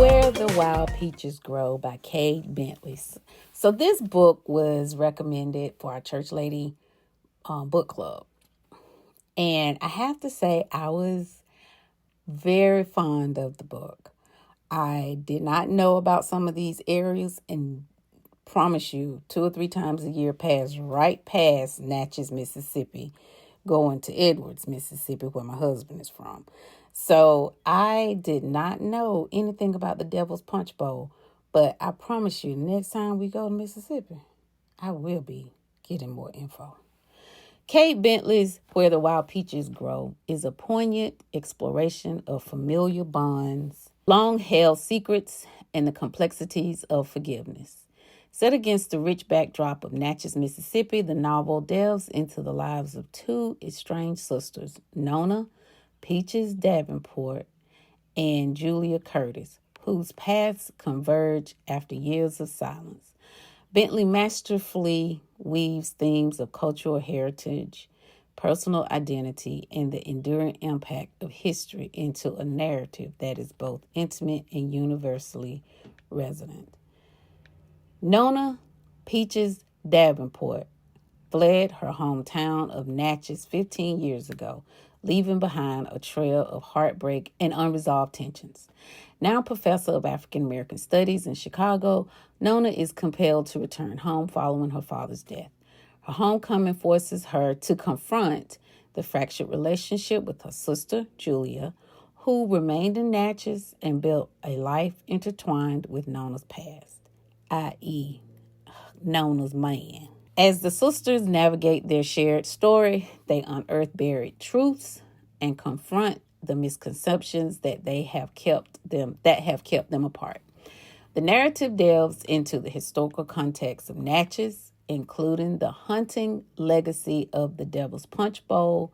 Where the Wild Peaches Grow by Cade Bentley. So this book was recommended for our church lady book club. And I have to say, I was very fond of the book. I did not know about some of these areas and promise you 2 or 3 times a year pass right past Natchez, Mississippi, going to Edwards, Mississippi, where my husband is from. So I did not know anything about the Devil's Punch Bowl, but I promise you, next time we go to Mississippi, I will be getting more info. Cade Bentley's Where the Wild Peaches Grow is a poignant exploration of familiar bonds, long-held secrets, and the complexities of forgiveness. Set against the rich backdrop of Natchez, Mississippi, the novel delves into the lives of 2 estranged sisters, Nona Peaches Davenport and Julia Curtis, whose paths converge after years of silence. Bentley masterfully weaves themes of cultural heritage, personal identity, and the enduring impact of history into a narrative that is both intimate and universally resonant. Nona Peaches Davenport fled her hometown of Natchez 15 years ago, leaving behind a trail of heartbreak and unresolved tensions. Now a professor of African American Studies in Chicago, Nona is compelled to return home following her father's death. Her homecoming forces her to confront the fractured relationship with her sister, Julia, who remained in Natchez and built a life intertwined with Nona's past, i.e., Nona's man. As the sisters navigate their shared story, they unearth buried truths and confront the misconceptions that have kept them apart. The narrative delves into the historical context of Natchez, including the hunting legacy of the Devil's Punch Bowl,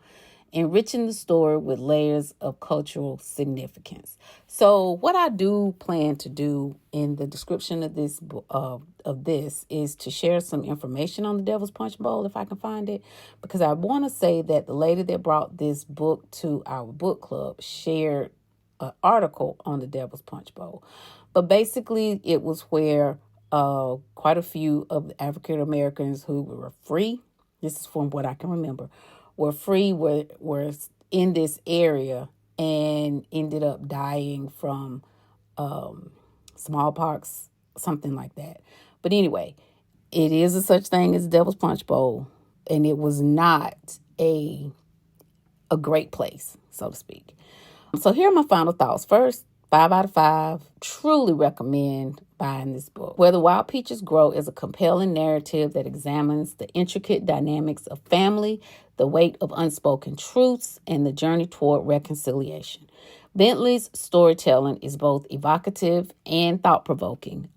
enriching the story with layers of cultural significance. So what I do plan to do in the description of this is to share some information on the Devil's Punch Bowl if I can find it, because I want to say that the lady that brought this book to our book club shared an article on the Devil's Punch Bowl. But basically it was where quite a few of the African Americans who were free, this is from what I can remember, were in this area and ended up dying from smallpox, something like that. But anyway, it is a such thing as Devil's Punch Bowl, and it was not a great place, so to speak. So here are my final thoughts. First, 5 out of 5. Truly recommend buying this book. Where the Wild Peaches Grow is a compelling narrative that examines the intricate dynamics of family, the weight of unspoken truths, and the journey toward reconciliation. Bentley's storytelling is both evocative and thought-provoking,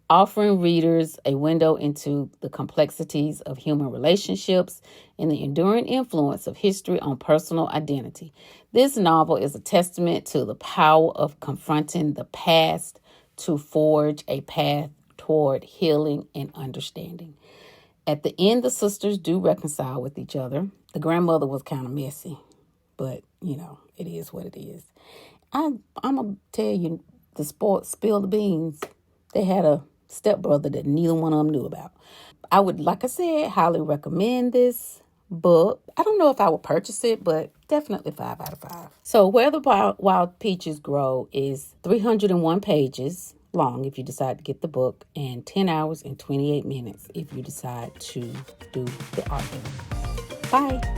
offering readers a window into the complexities of human relationships and the enduring influence of history on personal identity. This novel is a testament to the power of confronting the past to forge a path toward healing and understanding. At the end, the sisters do reconcile with each other. The grandmother was kind of messy, but, it is what it is. I'm going to tell you, spill the beans. They had a stepbrother that neither one of them knew about. I would, like I said, highly recommend this book. I don't know if I would purchase it, but definitely 5 out of 5. So Where the Wild Peaches Grow is 301 pages long if you decide to get the book, and 10 hours and 28 minutes if you decide to do the audio. Bye.